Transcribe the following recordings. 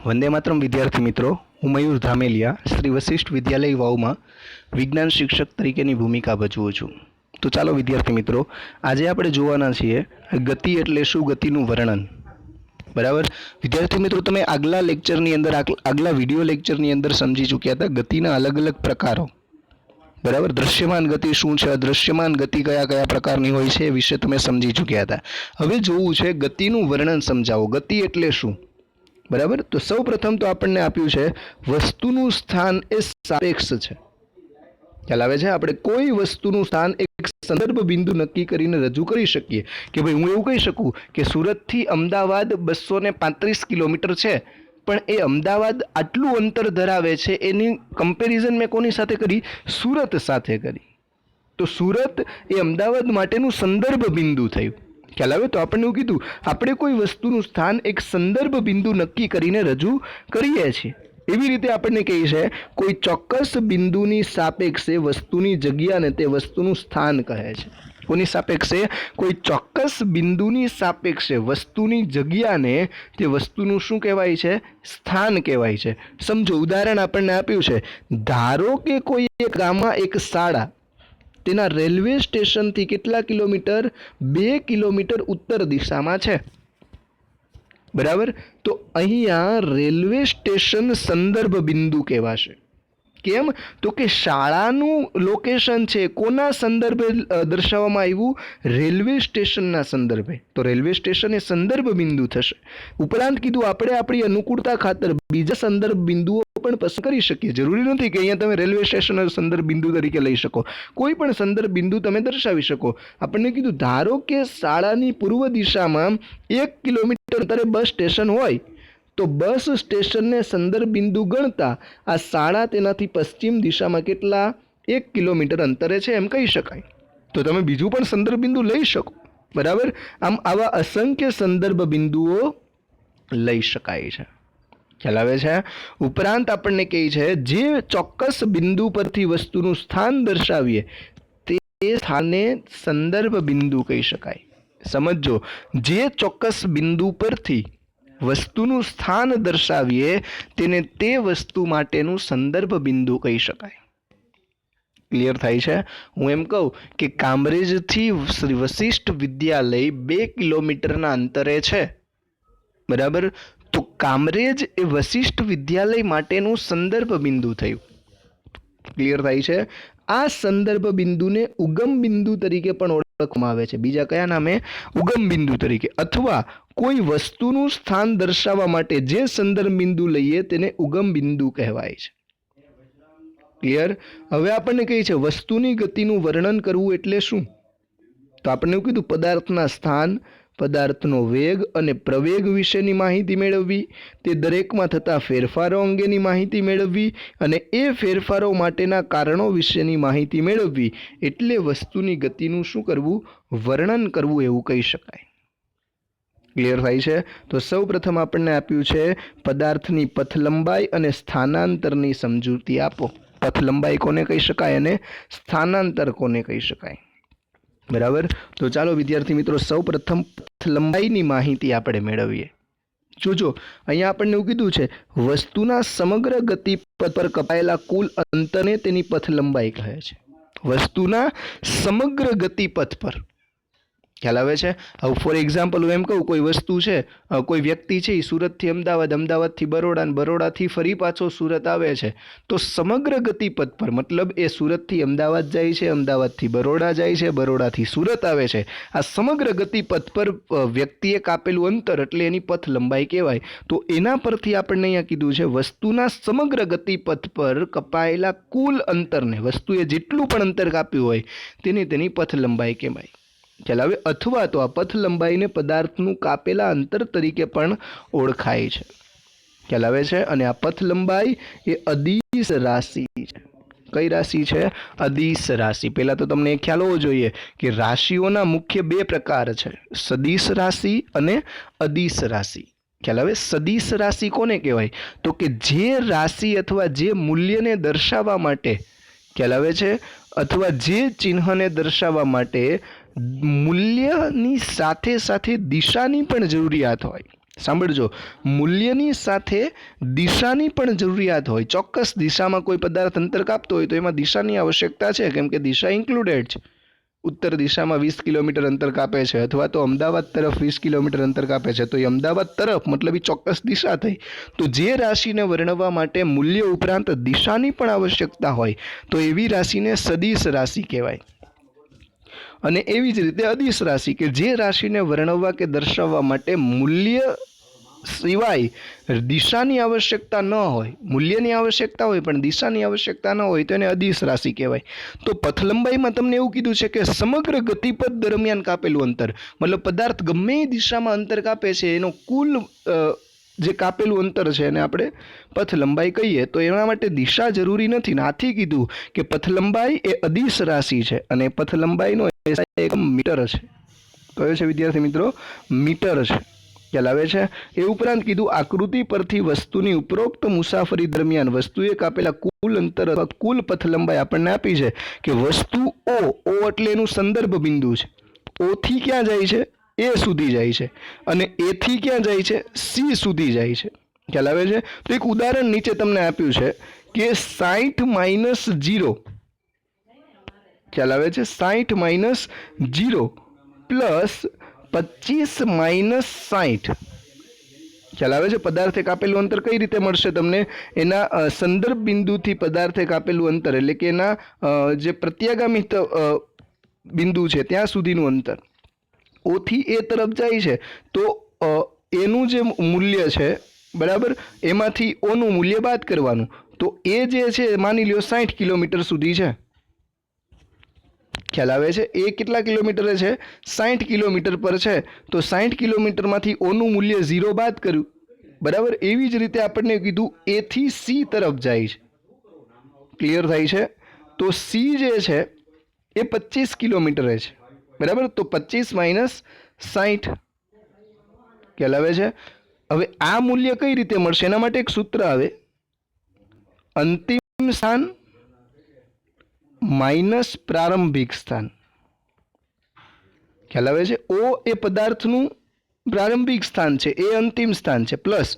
વંદે માતરમ વિદ્યાર્થી મિત્રો, હું મયુર ધામેલિયા શ્રી વશિષ્ઠ વિદ્યાલય વાવમાં વિજ્ઞાન શિક્ષક તરીકેની ભૂમિકા ભજવું છું। તો ચાલો વિદ્યાર્થી મિત્રો, આજે આપણે જોવાના છીએ ગતિ એટલે શું, ગતિનું વર્ણન। બરાબર વિદ્યાર્થી મિત્રો, તમે આગલા લેક્ચરની અંદર આગલા વિડિયો લેક્ચરની અંદર સમજી ચૂક્યા હતા ગતિના અલગ અલગ પ્રકારો। બરાબર, દ્રશ્યમાન ગતિ શું છે, અદ્રશ્યમાન ગતિ કયા કયા પ્રકારની હોય છે એ વિશે તમે સમજી ચૂક્યા હતા। હવે જોવું છે ગતિનું વર્ણન સમજાવો, ગતિ એટલે શું। બરાબર, તો સૌ પ્રથમ તો આપણને આપ્યું છે વસ્તુનું સ્થાન એ સાપેક્ષ છે। ખ્યાલ આવે છે? આપણે કોઈ વસ્તુનું સ્થાન એક સંદર્ભ બિંદુ નક્કી કરીને રજૂ કરી શકીએ કે ભાઈ હું એવું કહી શકું કે સુરતથી અમદાવાદ 235 કિલોમીટર છે, પણ એ અમદાવાદ આટલું અંતર ધરાવે છે, એની કમ્પેરિઝન મેં કોની સાથે કરી? સુરત સાથે કરી। તો સુરત એ અમદાવાદ માટેનું સંદર્ભ બિંદુ થયું। ખ્યાલ આવે? તો આપણને એવું કીધું આપણે કોઈ વસ્તુનું સ્થાન એક સંદર્ભ બિંદુ નક્કી કરીને રજૂ કરીએ છીએ। એવી રીતે આપણને કહે છે કોઈ ચોક્કસ બિંદુની સાપેક્ષે વસ્તુની જગ્યાને તે વસ્તુનું સ્થાન કહે છે। કોની સાપેક્ષે? કોઈ ચોક્કસ બિંદુની સાપેક્ષે વસ્તુની જગ્યાને તે વસ્તુનું શું કહેવાય છે? સ્થાન કહેવાય છે। સમજો, ઉદાહરણ આપણને આપ્યું છે, ધારો કે કોઈ એક ગામમાં એક શાળા તેના રેલવે સ્ટેશનથી કેટલા કિલોમીટર? 2 કિલોમીટર ઉત્તર દિશામાં છે। બરાબર, તો અહીંયા રેલવે સ્ટેશન સંદર્ભ બિંદુ કહેવાશે। કેમ? તો કે શાળાનું લોકેશન છે કોના સંદર્ભે દર્શાવવામાં આવ્યું? રેલવે સ્ટેશનના સંદર્ભે। તો રેલવે સ્ટેશન એ સંદર્ભ બિંદુ થશે। ઉપરાંત કીધું આપણે આપણી અનુકૂળતા ખાતર બીજા સંદર્ભ બિંદુઓ પણ પસંદ કરી શકીએ। જરૂરી નથી કે અહીંયા તમે રેલવે સ્ટેશન સંદર્ભ બિંદુ તરીકે લઈ શકો, કોઈ પણ સંદર્ભ બિંદુ તમે દર્શાવી શકો। આપણને કીધું ધારો કે શાળાની પૂર્વ દિશામાં 1 કિલોમીટર અંતરે બસ સ્ટેશન હોય, તો બસ સ્ટેશનને સંદર્ભ બિંદુ ગણતા આ શાળા તેનાથી પશ્ચિમ દિશામાં કેટલા? 1 કિલોમીટર અંતરે છે એમ કહી શકાય। તો તમે બીજું પણ સંદર્ભ બિંદુ લઈ શકો। બરાબર, આમ આવા અસંખ્ય સંદર્ભ બિંદુઓ લઈ શકાય છે। ખ્યાલ આવે છે? ઉપરાંત આપણને કહે છે જે ચોક્કસ બિંદુ પરથી વસ્તુનું સ્થાન દર્શાવીએ તે સ્થાને સંદર્ભ બિંદુ કહી શકાય। સમજો, જે ચોક્કસ બિંદુ પરથી વસ્તુનું સ્થાન દર્શાવીએ તેને તે વસ્તુ માટેનું સંદર્ભ બિંદુ કહી શકાય। ક્લિયર થાય છે? હું એમ કહું કે કામરેજથી શ્રી વશિષ્ઠ વિદ્યાલય 2 કિલોમીટરના અંતરે છે। બરાબર, તો કામરેજ એ વશિષ્ઠ વિદ્યાલય માટેનું સંદર્ભ બિંદુ થયું। ક્લિયર થાય છે? આ સંદર્ભ બિંદુને ઉગમ બિંદુ તરીકે પણ ઓળખવામાં આવે છે। બીજા કયા નામે? ઉગમ બિંદુ તરીકે। અથવા કોઈ વસ્તુનું સ્થાન દર્શાવવા માટે જે સંદર્ભ બિંદુ લઈએ તેને ઉગમ બિંદુ કહેવાય છે। ક્લિયર? હવે આપણને કહે છે વસ્તુની ગતિનું વર્ણન કરવું એટલે શું? તો આપણને એવું કીધું પદાર્થના સ્થાન, પદાર્થનો વેગ અને પ્રવેગ વિશેની માહિતી મેળવવી, તે દરેકમાં થતા ફેરફારો અંગેની માહિતી મેળવવી અને એ ફેરફારો માટેના કારણો વિશેની માહિતી મેળવવી એટલે વસ્તુની ગતિનું શું કરવું? વર્ણન કરવું એવું કહી શકાય। ક્લિયર થાય છે? તો સૌ પ્રથમ આપણને આપ્યું છે પદાર્થની પથ લંબાઈ અને સ્થાનાંતરની સમજૂતી આપો। પથ લંબાઈ કોને કહી શકાય અને સ્થાનાંતર કોને કહી શકાય? બરાબર, તો ચાલો વિદ્યાર્થી મિત્રો સૌ પ્રથમ પથ લંબાઈની માહિતી આપણે મેળવીએ। જોજો, અહીંયા આપણને એવું કીધું છે વસ્તુના સમગ્ર ગતિપથ પર કપાયેલા કુલ અંતરને તેની પથ લંબાઈ કહે છે। વસ્તુના સમગ્ર ગતિપથ પર। ખ્યાલ આવે છે? હવે ફોર એક્ઝામ્પલ હું એમ કહું કોઈ વસ્તુ છે, કોઈ વ્યક્તિ છે એ સુરતથી અમદાવાદ, અમદાવાદથી બરોડા અને બરોડાથી ફરી પાછો સુરત આવે છે, તો સમગ્ર ગતિપથ પર મતલબ એ સુરતથી અમદાવાદ જાય છે, અમદાવાદથી બરોડા જાય છે, બરોડાથી સુરત આવે છે, આ સમગ્ર ગતિપથ પર વ્યક્તિએ કાપેલું અંતર એટલે એની પથ લંબાઈ કહેવાય। તો એના પરથી આપણને અહીંયા કીધું છે વસ્તુના સમગ્ર ગતિપથ પર કપાયેલા કુલ અંતરને, વસ્તુએ જેટલું પણ અંતર કાપ્યું હોય તેને તેની પથ લંબાઈ કહેવાય। ખ્યાલ આવે? અથવા તો આ પથ લંબાઈને પદાર્થનું કાપેલા અંતર તરીકે પણ ઓળખાય છે। ખ્યાલ આવે છે? અને આ પથ લંબાઈ એ અદિશ રાશિ છે। કઈ રાશિ છે? અદિશ રાશિ। પહેલા તો તમને એ ખ્યાલ હોવો જોઈએ કે રાશિઓના મુખ્ય 2 પ્રકાર છે, સદિશ રાશિ અને અદિશ રાશિ। ખ્યાલ આવે? સદિશ રાશિ કોને કહેવાય? તો કે જે રાશિ અથવા જે મૂલ્યને દર્શાવવા માટે, ખ્યાલ આવે છે, અથવા જે ચિહ્નને દર્શાવવા માટે મૂલ્યની સાથે સાથે દિશાની પણ જરૂરિયાત હોય, સાંભળજો, મૂલ્યની સાથે દિશાની પણ જરૂરિયાત હોય. ચોક્કસ દિશામાં કોઈ પદાર્થ અંતર કાપતો હોય તો એમાં દિશાની આવશ્યકતા છે, કેમ કે દિશા ઇન્ક્લુડેડ છે. ઉત્તર દિશામાં 20 કિલોમીટર અંતર કાપે છે, અથવા તો અમદાવાદ તરફ 20 કિલોમીટર અંતર કાપે છે, તો એ અમદાવાદ તરફ મતલબ એ ચોક્કસ દિશા થઈ. તો જે રાશિને વર્ણવવા માટે મૂલ્ય ઉપરાંત દિશાની પણ આવશ્યકતા હોય તો એવી રાશિને સદિશ રાશિ કહેવાય. અને એવી જ રીતે અદિશ રાશિ કે જે રાશિને વર્ણવવા કે દર્શાવવા માટે મૂલ્ય સિવાય દિશાની આવશ્યકતા ન હોય, મૂલ્યની આવશ્યકતા હોય પણ દિશાની આવશ્યકતા ન હોય તો એને અદિશ રાશિ કહેવાય. તો પથલંબાઈમાં તમને એવું કીધું છે કે સમગ્ર ગતિપથ દરમિયાન કાપેલું અંતર, મતલબ પદાર્થ ગમે એ દિશામાં અંતર કાપે છે એનો કુલ જે કાપેલું અંતર છે એને આપણે પથલંબાઈ કહીએ. તો એના માટે દિશા જરૂરી નથી. આથી કીધું કે પથલંબાઈ એ અદિશ રાશિ છે અને પથલંબાઈનો એકમ મીટર છે. કયો છે વિદ્યાર્થી મિત્રો? મીટર છે. ખ્યાલ આવે છે? એ ઉપરાંત કીધું આકૃતિ પરથી વસ્તુની ઉપરોક્ત મુસાફરી દરમિયાન વસ્તુએ કાપેલા કુલ અંતર અથવા કુલ પથલંબાઈ આપણને આપી છે કે વસ્તુ ઓ એટલે એનું સંદર્ભ બિંદુ છે. ઓ થી ક્યાં જાય છે? એ સુધી જાય છે. અને એ થી ક્યાં જાય છે? સી સુધી જાય છે. ખ્યાલ આવે છે? તો એક ઉદાહરણ નીચે તમને આપ્યું છે કે 60 - 0. ખ્યાલ આવે છે? 60 - 0 પ્લસ 25 - 60. ખ્યાલ આવે છે? પદાર્થે કાપેલું અંતર કઈ રીતે મળશે તમને? એના સંદર્ભ બિંદુથી પદાર્થે કાપેલું અંતર, એટલે કે એના જે પ્રત્યાગામી બિંદુ છે ત્યાં સુધીનું અંતર. ઓથી એ તરફ જાય છે તો એનું જે મૂલ્ય છે, બરાબર, એમાંથી ઓનું મૂલ્ય બાદ કરવાનું. તો એ જે છે માની લ્યો 60 કિલોમીટર સુધી છે. ખ્યાલ આવે છે? એ કેટલા કિલોમીટર છે? 60 કિલોમીટર પર છે. તો 60 કિલોમીટરમાંથી ઓનું મૂલ્ય 0 બાદ કર્યું, બરાબર. એવી જ રીતે આપણને કીધું એ થી સી તરફ જાય છે. ક્લિયર થાય છે? તો સી જે છે એ 25 કિલોમીટર છે, બરાબર. તો 25 - 60. ખ્યાલ આવે છે? હવે આ મૂલ્ય કઈ રીતે મળશે? એના માટે એક સૂત્ર આવે, અંતિમ સ્થાન માઇનસ પ્રારંભિક સ્થાન. ખ્યાલ આવે છે? ઓ એ પદાર્થનું પ્રારંભિક સ્થાન છે, એ અંતિમ સ્થાન છે, પ્લસ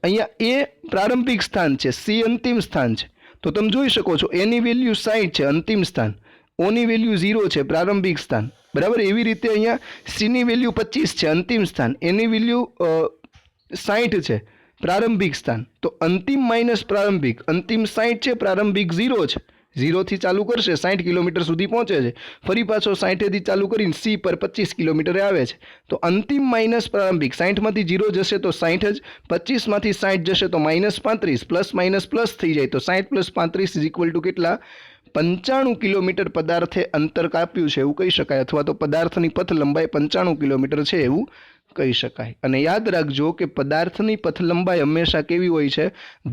અહીંયા એ પ્રારંભિક સ્થાન છે, સી અંતિમ સ્થાન છે. તો તમે જોઈ શકો છો એની વેલ્યુ 60 છે, અંતિમ સ્થાન. ઓની વેલ્યુ 0 છે, પ્રારંભિક સ્થાન, બરાબર. એવી રીતે અહીંયા સીની વેલ્યુ 25 છે, અંતિમ સ્થાન. એની વેલ્યુ 60 છે, પ્રારંભિક સ્થાન. તો અંતિમ માઇનસ પ્રારંભિક, અંતિમ 60 છે, પ્રારંભિક 0 છે. 0 થી ચાલુ કરશે, 60 કિલોમીટર સુધી પહોંચે છે. ફરી પાછો 60 થી ચાલુ કરીને સી પર 25 કિલોમીટરે આવે છે. તો અંતિમ માઇનસ પ્રારંભિક, 60 માંથી 0 જશે તો 60 જ, 25 માંથી 60 જશે તો -35, પ્લસ માઇનસ પ્લસ થઈ જાય તો 60 + 35 = કેટલા? 95 કિલોમીટર પદાર્થે અંતર કાપ્યું છે એવું કહી શકાય, અથવા તો પદાર્થની પથ લંબાઈ 95 કિલોમીટર છે એવું કહી શકાય. અને યાદ રાખજો કે પદાર્થની પથ લંબાઈ હંમેશા કેવી હોય છે?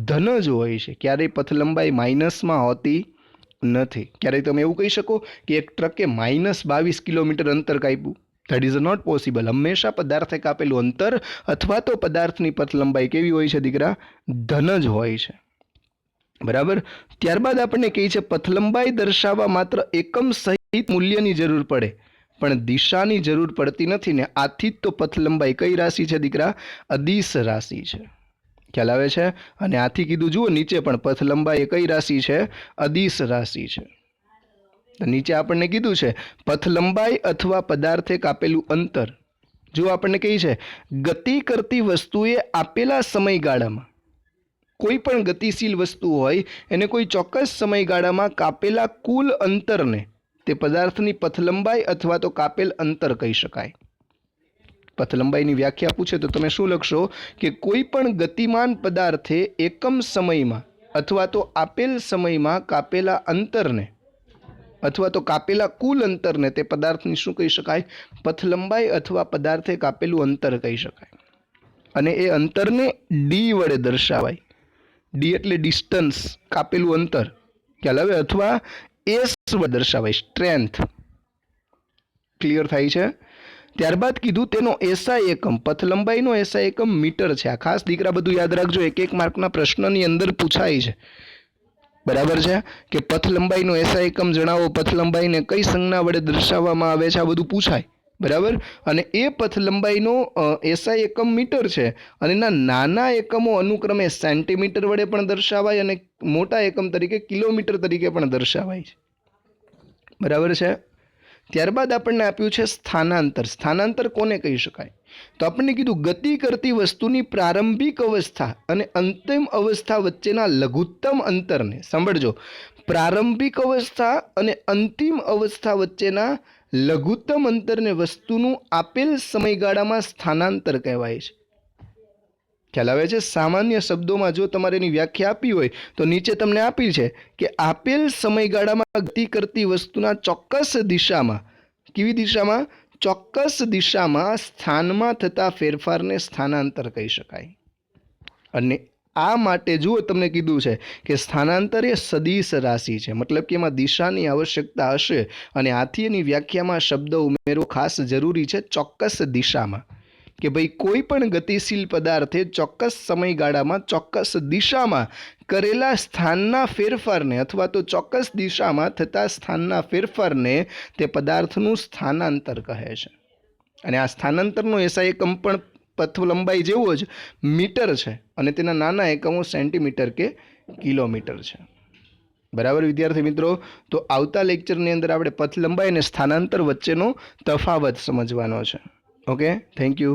ધન જ હોય છે. ક્યારેય પથ લંબાઈ માઇનસમાં હોતી નથી. ક્યારેય તમે એવું કહી શકો કે એક ટ્રકે -22 કિલોમીટર અંતર કાપ્યું? That is not possible. હંમેશા પદાર્થે કાપેલું અંતર અથવા તો પદાર્થની પથ લંબાઈ કેવી હોય છે દીકરા? ધન જ હોય છે, બરાબર. ત્યારબાદ આપણને કહે છે પથલંબાઈ દર્શાવવા માત્ર એકમ સહિત મૂલ્યની જરૂર પડે, પણ દિશાની જરૂર પડતી નથી ને. આથી જ તો પથલંબાઈ કઈ રાશિ છે દીકરા? અદિશ રાશિ છે. ખ્યાલ આવે છે? અને આથી કીધું જુઓ નીચે પણ પથલંબાઈ કઈ રાશિ છે? અદિશ રાશિ છે. તો નીચે આપણને કીધું છે પથલંબાઈ અથવા પદાર્થે કાપેલું અંતર. જો આપણને કહી છે ગતિ કરતી વસ્તુએ આપેલા સમયગાળામાં, કોઈ પણ ગતિશીલ વસ્તુ હોય એને કોઈ ચોક્કસ સમયગાળામાં કાપેલા કુલ અંતરને તે પદાર્થની પથલંબાઈ અથવા તો કાપેલ અંતર કહી શકાય. પથલંબાઈની વ્યાખ્યા પૂછે તો તમે શું લખશો કે કોઈ પણ ગતિમાન પદાર્થે એકમ સમયમાં અથવા તો આપેલ સમયમાં કાપેલા અંતરને અથવા તો કાપેલા કુલ અંતરને તે પદાર્થની શું કહી શકાય? પથલંબાઈ અથવા પદાર્થે કાપેલું અંતર કહી શકાય. અને એ અંતરને ડી વડે દર્શાવાય. ડી એટલે ડિસ્ટન્સ, કાપેલું અંતર. ખ્યાલ આવે? અથવા એસ વડે દર્શાવાય, સ્ટ્રેન્થ. ક્લિયર થાય છે? ત્યારબાદ કીધું તેનો એસઆઈ એકમ, પથલંબાઈનો એસઆઈ એકમ મીટર છે. આ ખાસ દીકરા બધું યાદ રાખજો, એક માર્કના પ્રશ્નની અંદર પૂછાય છે, બરાબર છે? કે પથલંબાઈનો એસઆઈ એકમ જણાવો, પથલંબાઈને કઈ સંજ્ઞા વડે દર્શાવવામાં આવે છે, આ બધું પૂછાય, બરાબર, અને એ પથ લંબાઈનો એસઆઈ એકમ મીટર છે અને એના નાના એકમો અનુક્રમે સેન્ટીમીટર વડે પણ દર્શાવાય અને મોટા એકમ તરીકે કિલોમીટર તરીકે પણ દર્શાવાય છે. બરાબર છે. ત્યારબાદ આપણને આપ્યું છે સ્થાનાંતર. સ્થાનાંતર કોને કહી શકાય? તો આપણને કીધું ગતિ કરતી વસ્તુની પ્રારંભિક અવસ્થા અને અંતિમ અવસ્થા વચ્ચેના લઘુત્તમ અંતરને, સાંભળજો, પ્રારંભિક અવસ્થા અને અંતિમ અવસ્થા વચ્ચેના લઘુત્તમ અંતરને વસ્તુનું આપેલ સમયગાળામાં સ્થાનાંતર કહેવાય છે. ખ્યાલ આવે છે? સામાન્ય શબ્દોમાં જો તમારે એની વ્યાખ્યા આપી હોય તો નીચે તમને આપી છે કે આપેલ સમયગાળામાં ગતિ કરતી વસ્તુના ચોક્કસ દિશામાં, કેવી દિશામાં? ચોક્કસ દિશામાં સ્થાનમાં થતા ફેરફારને સ્થાનાંતર કહી શકાય. અને આ માટે જુઓ તમને કીધું છે કે સ્થાનાંતર એ સદિશ રાશિ છે, મતલબ કે એમાં દિશાની આવશ્યકતા હશે અને આથી એની વ્યાખ્યામાં શબ્દ ઉમેરવો ખાસ જરૂરી છે, ચોક્કસ દિશામાં. કે ભાઈ કોઈ પણ ગતિશીલ પદાર્થે ચોક્કસ સમયગાળામાં ચોક્કસ દિશામાં કરેલા સ્થાનના ફેરફારને અથવા તો ચોક્કસ દિશામાં થતા સ્થાનના ફેરફારને તે પદાર્થનું સ્થાનાંતર કહે છે. અને આ સ્થાનાંતરનો એસઆઈ એકમ પણ પથ લંબાઈ જેવો જ મીટર છે અને તેના નાના એકમો સેન્ટીમીટર કે કિલોમીટર છે. બરાબર વિદ્યાર્થી મિત્રો, તો આવતા લેક્ચરની અંદર આપણે પથ લંબાઈ અને સ્થાનાંતર વચ્ચેનો તફાવત સમજવાનો છે. Okay, thank you.